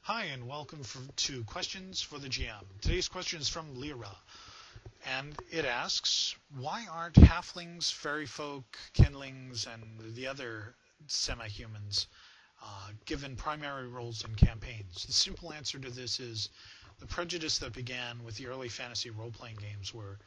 Hi, and welcome to Questions for the GM. Today's question is from Lyra, and it asks, why aren't halflings, fairyfolk, kindlings, and the other semi-humans given primary roles in campaigns? The simple answer to this is the prejudice that began with the early fantasy role-playing games, where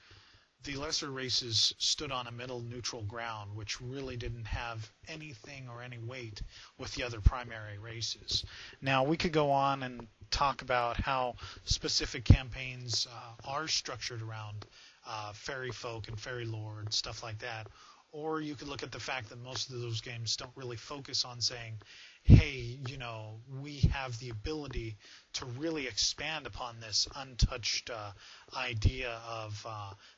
the lesser races stood on a middle neutral ground, which really didn't have anything or any weight with the other primary races. Now, we could go on and talk about how specific campaigns are structured around fairy folk and fairy lore and stuff like that. Or you could look at the fact that most of those games don't really focus on saying, hey, we have the ability to really expand upon this untouched idea of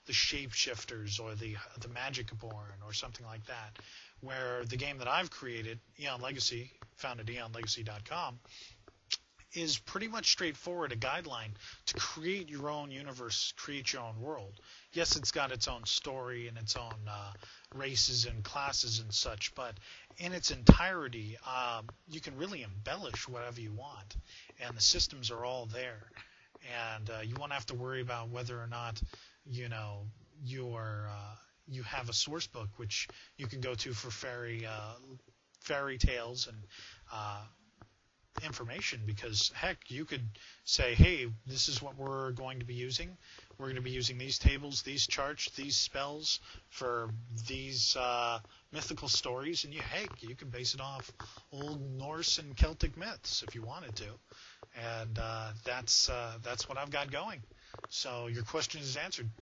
the shapeshifters or the Magicborn or something like that. Where the game that I've created, Eon Legacy, found at eonlegacy.com, is pretty much straightforward, a guideline to create your own universe, create your own world. Yes, it's got its own story and its own races and classes and such, but in its entirety, you can really embellish whatever you want, and the systems are all there, and you won't have to worry about whether or not you have a source book which you can go to for fairy tales and information, because heck, you could say, hey, this is what we're going to be using. We're going to be using these tables, these charts, these spells for these mythical stories, and you can base it off Old Norse and Celtic myths if you wanted to, and that's what I've got going. So your question is answered.